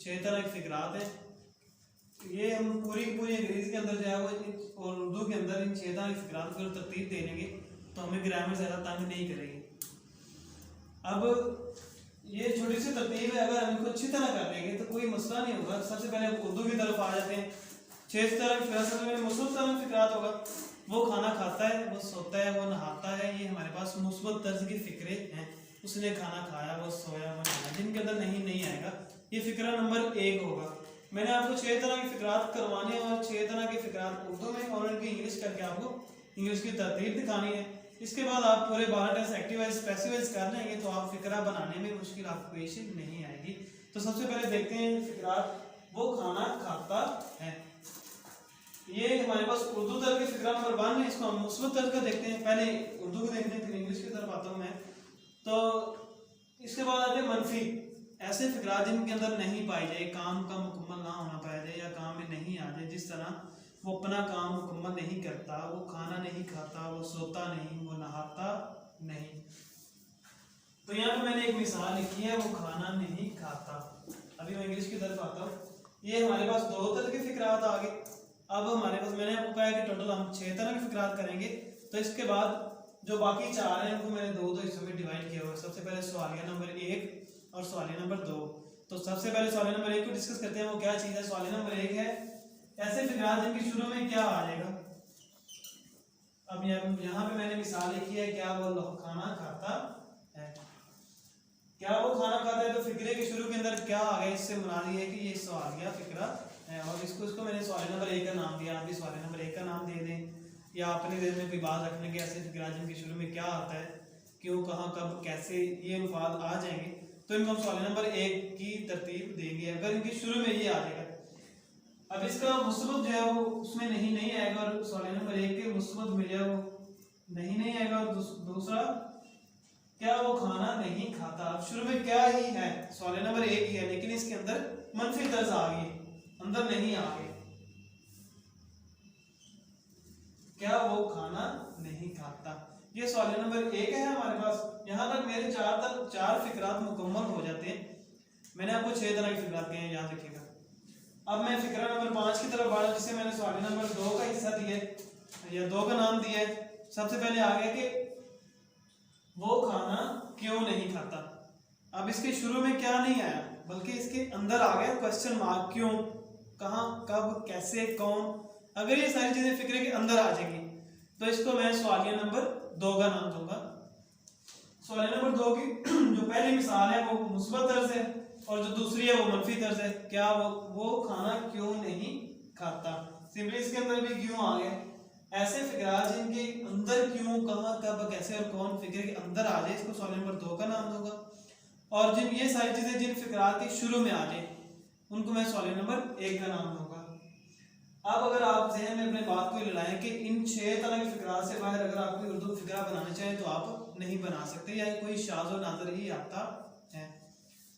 6 तरह के फिकरात हैं। ये हम पूरी अंग्रेजी के अंदर जो है वो और उर्दू के अंदर इन 6 तरह के फिकरात को तरतीब दे देंगे तो हमें ग्रामर ज़्यादा तंग नहीं करेगी। अब ये छोटी सी तरतीब है, अगर हम इनको अच्छी तरह कर लेंगे तो कोई मसला नहीं होगा। सबसे पहले हम उर्दू की तरफ आ जाते हैं। 6 तरह के फिकरात, सबसे पहले मुस्बत तरह फिकरात होगा, वो खाना खाता है, वो सोता है, वो नहाता है। ये हमारे पास मुस्बत तर्ज की फिक्रे हैं। उसने खाना खाया, वो सोया, वो नहाया, जिनके अंदर नहीं आएगा। ये फिक्रा नंबर 1 होगा। मैंने आपको 6 तरह के फिकरात करवाने और 6 तरह के फिकरात उर्दू में और उनकी इंग्लिश करके आपको इंग्लिश की तरतीब दिखानी है। इसके बाद आप पूरे 12 test active wise passive wise कर लेंगे तो आप फिक्रा बनाने में मुश्किल आपको पेश नहीं आएगी। तो सबसे पहले देखते हैं फिकरात, वो खाना खाता है। ये हमारे पास उर्दू तरह के फिकरा नंबर 1 है। इसको हम मुस्बत तरह का देखते हैं। पहले उर्दू को देखते हैं, फिर इंग्लिश की तरफ आता हूँ मैं। तो इसके बाद आते हैं मनफी, ऐसे फिकरात जिनके अंदर नहीं पाई जाए, काम का मुकम्मल ना होना पाया जाए या काम में नहीं आ जाए। जिस तरह वो अपना काम मुकम्मल नहीं करता, वो खाना नहीं खाता, वो सोता नहीं, वो नहाता नहीं। तो यहाँ पे मैंने एक मिसाल लिखी है, वो खाना नहीं खाता। अभी मैं इंग्लिश की तरफ आता हूँ। ये हमारे पास 2 तरह के फिकरात आ गए। अब हमारे पास मैंने आपको कहा है कि टोटल हम 6 तरह के फिकरात करेंगे। तो इसके बाद जो बाकी 4 हैं उनको मैंने 2 हिस्सों में डिवाइड किया हुआ है। सबसे पहले सवालिया नंबर 1 और सवालिया नंबर 2। तो सबसे पहले सवालिया नंबर 1 को डिस्कस करते हैं। वो क्या चीज़ है? सवालिया नंबर 1 है ऐसे फिकरात जिनके शुरू में क्या आ जाएगा। अब यहाँ पे मैंने मिसाल लिखी है, क्या वो खाना खाता है। क्या वो खाना खाता है? तो फिक्रे के शुरू के अंदर क्या आ गया, इससे मुराद ये है कि ये सवालिया फिक्रा है। और इसको मैंने सवाल नंबर 1 का नाम दिया। आप भी सवाल नंबर 1 का नाम दे दें या अपने दिल में कोई बात रखने के ऐसे फिक्रा जिनके शुरू में क्या आता है, क्यों, कहाँ, कब, कैसे, ये अल्फाज आ जाएंगे तो इनको हम सवाल नंबर 1 की तरतीब देंगे अगर इनके शुरू में ये आ जाएगा। अब इसका मुस्बत जो है वो उसमें नहीं आएगा और सवाल नंबर 1 के मुस्बत में जो है वो नहीं आएगा। और दूसरा, क्या वो खाना नहीं खाता। अब शुरू में क्या ही है, सवाल नंबर 1 ही है, लेकिन इसके अंदर मनफी तर्ज आ गई, अंदर नहीं आ गई। क्या वो खाना नहीं खाता, ये सवाल नंबर 1 है हमारे पास। यहाँ तक मेरे 4 फिकरात मुकम्मल हो जाते हैं। मैंने आपको 6 तरह के फिकरात कहे हैं, याद रखिएगा। अब मैं फिक्रा नंबर 5 की तरफ बढ़ा, जिसे मैंने सवाल नंबर 2 का हिस्सा दिया या 2 का नाम दिया है। सबसे पहले आ गया कि वो खाना क्यों नहीं खाता। अब इसके शुरू में क्या नहीं आया, बल्कि इसके अंदर आ गया क्वेश्चन मार्क, क्यों, कहाँ, कब, कैसे, कौन। अगर ये सारी चीजें फिक्रे के अंदर आ जाएंगी तो इसको मैं सवालिया नंबर 2 का नाम दूंगा। सवालिया नंबर 2 की जो पहली मिसाल है वो मुस्बत तर्ज है और जो दूसरी है वो मनफी तर्ज है। क्या वो खाना क्यों नहीं खाता। सिंपली इसके अंदर भी क्यों आ गया। ऐसे फिकरात जिनके अंदर क्यों, कहाँ, कब, कैसे और कौन फिक्रे के अंदर आ जाए, इसको सवाल नंबर 2 का नाम दूंगा। और जिन ये सारी चीजें जिन फिकरात के शुरू में आ जाए उनको मैं सवाल नंबर 1 का नाम दूंगा। अब अगर आप जहन में अपने बात को लगाएं कि इन 6 तरह के फिकरात से बाहर अगर आप कोई उर्दू फिकरा बनाना चाहें तो आप नहीं बना सकते, या कोई शाज़ व नाज़र ही आता है।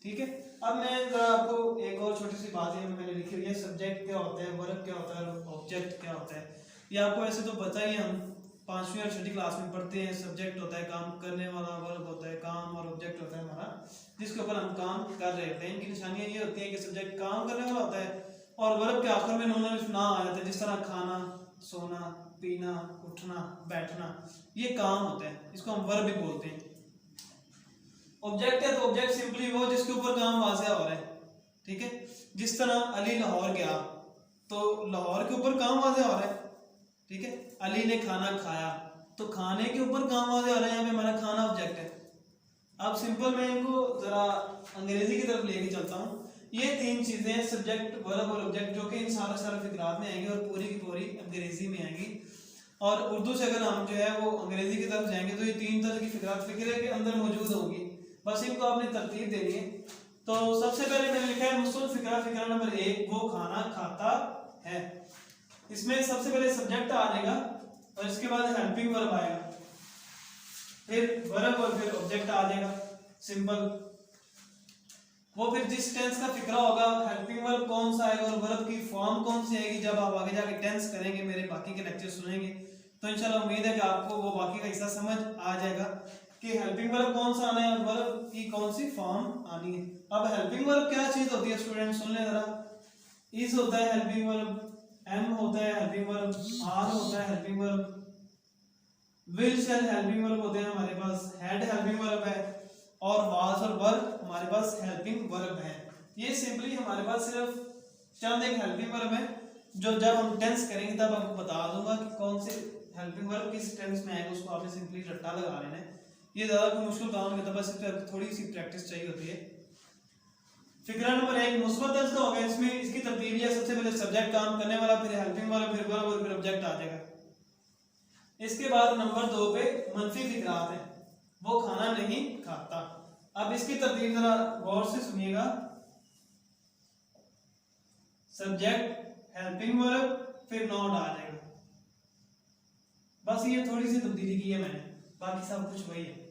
ठीक है। अब मैं जरा आपको एक और छोटी सी बात है मैंने लिखी हुई है, सब्जेक्ट क्या होता है, वर्ब क्या होता है, ऑब्जेक्ट क्या होता है। ये आपको ऐसे तो पता ही, हम 5वीं और 6ठी क्लास में पढ़ते हैं। सब्जेक्ट होता है काम करने वाला, वर्ब होता है काम, और ऑब्जेक्ट होता है हमारा जिसके ऊपर हम काम कर रहे होते हैं। इनकी निशानियां ये होती है कि सब्जेक्ट काम करने वाला होता है और वर्ब के आखिर में नून अलिफ ना आ जाता है। जिस तरह खाना, सोना, पीना, उठना, बैठना, ये काम होता है, इसको हम वर्ब भी बोलते हैं। ऑब्जेक्ट है तो ऑब्जेक्ट सिंपली वो जिसके ऊपर काम वाज़ेह हो रहा है। ठीक है। जिस तरह अली लाहौर गया तो लाहौर के ऊपर काम वाज़ेह हो रहा है। ठीक है। अली ने खाना खाया तो खाने के ऊपर काम वाज़ेह हो रहा है, यहाँ पे हमारा खाना ऑब्जेक्ट है। अब सिंपल मैं इनको जरा अंग्रेजी की तरफ लेके चलता हूँ। ये 3 चीजें सब्जेक्ट, वर्ब और ऑब्जेक्ट जो कि इन सारे फिकरात में आएंगी और पूरी की पूरी अंग्रेजी में आएंगी। और उर्दू से अगर हम जो है वो अंग्रेजी की तरफ जाएंगे तो ये 3 तरह की फिकरात फिक्रे के अंदर मौजूद होगी। बस इनको आपने तरतीब देनी है। तो सबसे पहले मैंने लिखा है मुस्बत फिकरा, फिकरा नंबर 1, वो खाना खाता है। इसमें सबसे पहले सब्जेक्ट आ जाएगा और इसके बाद हेल्पिंग वर्ब आएगा, फिर वर्ब और फिर ऑब्जेक्ट आ जाएगा। सिंपल। वो फिर जिस टेंस का फिक्रा होगा, हेल्पिंग वर्ब कौन सा आएगा और वर्ब की फॉर्म कौन सी आएगी, जब आप आगे जाके टेंस करेंगे, मेरे बाकी के लेक्चर सुनेंगे तो इंशाल्लाह उम्मीद है कि आपको वो बाकी का हिस्सा समझ आ जाएगा कि हेल्पिंग वर्ब कौन सा आना है, वर्ब की कौन सी फॉर्म आनी है। अब हेल्पिंग वर्ब क्या चीज होती है स्टूडेंट, सुन ले जरा। इज होता है हेल्पिंग वर्ब, एम होता है हेल्पिंग वर्ब, आर होता है helping verb, will shell helping verb होते हैं हमारे पास, हैड हेल्पिंग वर्ब है, और वाज और वर हमारे पास हेल्पिंग वर्ब है। ये सिंपली हमारे पास सिर्फ चंद एक हेल्पिंग वर्ब है जो जब हम टेंस करेंगे तब आपको बता दूंगा कि कौन से हेल्पिंग वर्ब किस टेंस में आएगा, उसको आपने सिंपली रट्टा लगा लेना है। ये ज्यादा कोई मुश्किल काम नहीं होता, बस थोड़ी सी प्रैक्टिस चाहिए होती है। फिक्रा नंबर 1 मुस्बत दर्ज का होगा, इसमें इसकी तरतीब है सबसे पहले सब्जेक्ट काम करने वाला, फिर हेल्पिंग वाला, फिर वर्ब और फिर ऑब्जेक्ट आ जाएगा। इसके बाद नंबर 2 पे मनफी फिक्रात है, वो खाना नहीं खाता। अब इसकी तरतीब जरा गौर से सुनिएगा, सब्जेक्ट हेल्पिंग वर्ब फिर नॉट आ जाएगा, बस ये थोड़ी सी तब्दीली की है मैंने, बाकी सब कुछ वही है।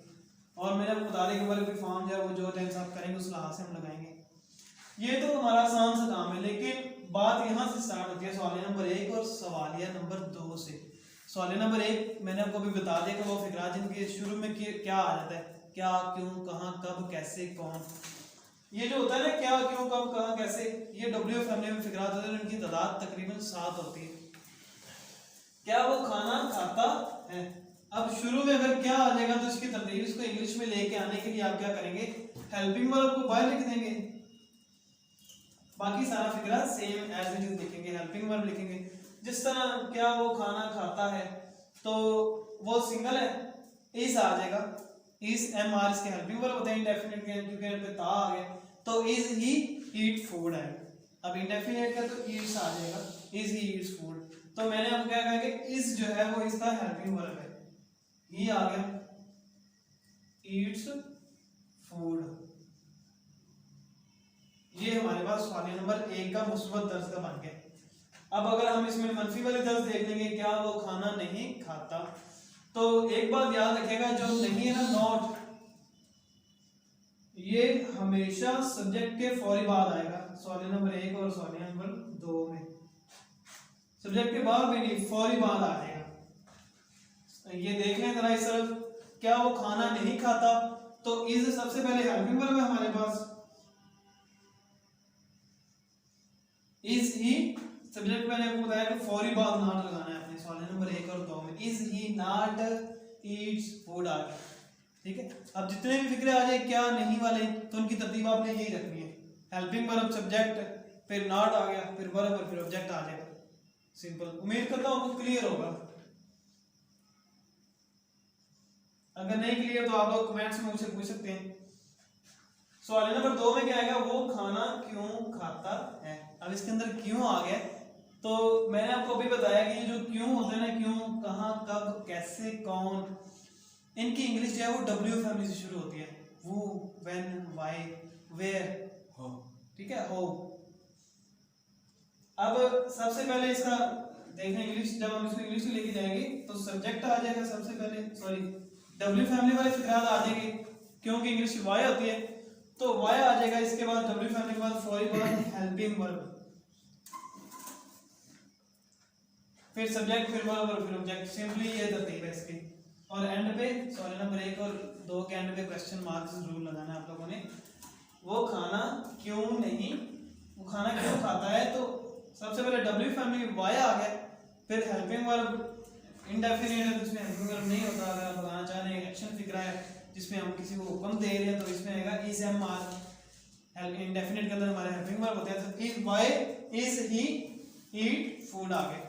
और मैंने आपको बता दें कि वर्ब की फॉर्म जो है वो जो टेंस आप करेंगे उस लिहाज से हम लगाएंगे। ये तो हमारा आसान सा काम है, लेकिन बात यहाँ से स्टार्ट होती है सवाल नंबर 1 और सवालिया नंबर 2 से। सवाल नंबर 1 मैंने आपको अभी बता दिया कि वो फिक्रा जिनके शुरू में क्या आ जाता है, क्या, क्यों, कहाँ, कब, कैसे, कौन। ये जो होता है ना क्या, क्यों, कब, कहाँ, कैसे, ये डब्ल्यू फैमिली में फिक्रात होते हैं, इनकी तादाद तकरीबन 7 होती है। क्या वो खाना खाता है। अब शुरू में अगर क्या आ जाएगा तो इसकी तरतीब इसको इंग्लिश में लेके आने के लिए आप क्या करेंगे, हेल्पिंग वर्ब को बाय लिख देंगे, बाकी सारा फिक्रा सेम एज इट इज लिखेंगे, हेल्पिंग वर्ब लिखेंगे। जिस तरह क्या वो खाना खाता है तो वो सिंगल है, इज आ जाएगा, इज एम आर इसके हेल्पिंग वर्ब होते हैं इंडेफिनिट के, क्योंकि यहाँ पे ता आ गया तो इज ही ईट फूड है। अब इंडेफिनिट का तो ईट्स आ जाएगा, इज ही ईट्स फूड। तो मैंने आपको क्या कहा कि इज जो है वो इसका हेल्पिंग वर्ब है, ही आ गया, ईट्स फूड। ये हमारे पास सवाल नंबर 1 का मुस्बत दर्ज का बन गया। अब अगर हम इसमें मनफी वाले दर्ज देख लेंगे, क्या वो खाना नहीं खाता, तो एक बात याद रखिएगा, जो नहीं है ना नॉट, ये हमेशा सब्जेक्ट के फौरी बाद आएगा, सवाल नंबर 1 और सवाल नंबर 2 में। सब्जेक्ट के बाद भी नहीं, फौरी बाद आ जाएगा। ये देख लें जरा इस तरफ, क्या वो खाना नहीं खाता, तो इज सबसे पहले हेल्पिंग वर्ब है हमारे पास, इज ही सब्जेक्ट मैंने आपको बताया कि फौरी बाद नॉट लगाना है अपने सवाल नंबर 1 और 2 में, is he not eats food आ गया। ठीक है, अब जितने भी फिक्रे आ जाए क्या नहीं वाले तो उनकी तरतीब आपने यही रखनी है, हेल्पिंग वर्ब सब्जेक्ट फिर नॉट आ गया, फिर वर्ब और फिर ऑब्जेक्ट आ जाएगा, सिंपल। उम्मीद करता हूं आपको क्लियर होगा, अगर नहीं क्लियर तो आप लोग कमेंट्स में मुझसे पूछ सकते हैं। सवाल नंबर 2 में क्या आएगा, वो खाना क्यों खाता है। अब इसके अंदर क्यों आ गया, तो मैंने आपको अभी बताया कि ये जो क्यों होते हैं ना, क्यों, कहाँ, कब, कैसे, कौन, इनकी इंग्लिश जो है वो डब्ल्यू फैमिली से शुरू होती है, वो, व्हेन, व्हाई, वेयर, हो। ठीक है, हो। अब सबसे पहले इसका देखें इंग्लिश, जब हम इसको इंग्लिश में लेके जाएंगे तो सब्जेक्ट आ जाएगा सबसे पहले, सॉरी डब्ल्यू फैमिली वाले फिक्रात आ जाएंगे, क्योंकि इंग्लिश वाई होती है तो वाई आ जाएगा। इसके बाद डब्ल्यू फैमिली के बाद फौरी बाद हेल्पिंग वर्ब, फिर सब्जेक्ट, फिर वर्ब और फिर ऑब्जेक्ट, सिंपली ये तरतीब है इसकी। और एंड पे सवाल नंबर 1 और 2 के एंड पे क्वेश्चन मार्क जरूर लगाना है आप लोगों ने। वो खाना क्यों नहीं, वो खाना क्यों खाता है, तो सबसे पहले डब्ल्यू फैमिली वाई आ गया, फिर हेल्पिंग वर्ब इंडेफिनिट है जिसमें हेल्पिंग वर्ब नहीं होता, अगर आप लगाना चाह रहे हैं एक्शन फिक्रा है जिसमें हम किसी को हुक्म दे रहे हैं तो इसमें आएगा इज एम आर, इंडेफिनिट के अंदर हमारे हेल्पिंग वर्ब होते हैं, तो is why is he eat food आ गए।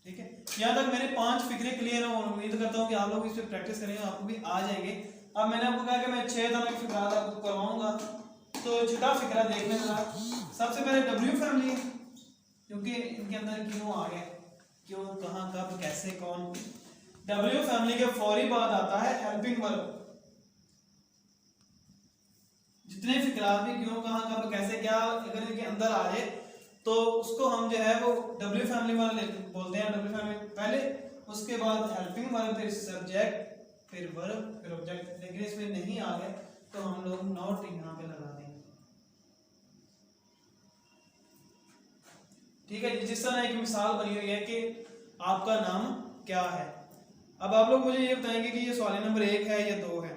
ठीक है, यहाँ तक मेरे 5 फिक्रे क्लियर हैं और उम्मीद करता हूँ कि आप लोग इस पर प्रैक्टिस करेंगे, आपको भी आ जाएंगे। अब मैंने आपको कहा कि मैं 6 तरह के फिक्रा आपको करवाऊंगा, तो छठा फिक्रा देख लें जरा। सबसे पहले डब्ल्यू फैमिली, क्योंकि इनके अंदर क्यों आ गया, क्यों, कहाँ, कब, कैसे, कौन। डब्ल्यू फैमिली के फौरी बाद आता है हेल्पिंग वर्ब। जितने फिक्रा भी क्यों, कहाँ, कब, कैसे, क्या अगर इनके अंदर आ जाए तो उसको हम जो है वो डब्ल्यू फैमिली वाले बोलते हैं, डब्ल्यू फैमिली पहले, उसके बाद हेल्पिंग वर्ब, फिर सब्जेक्ट, फिर वर्ब, फिर ऑब्जेक्ट। लेकिन इसमें नहीं आ गए तो हम लोग नॉट यहाँ पे लगा देंगे। ठीक है, जिस तरह एक मिसाल बनी हुई है कि आपका नाम क्या है। अब आप लोग मुझे ये बताएंगे कि ये सवाल नंबर 1 है या 2 है।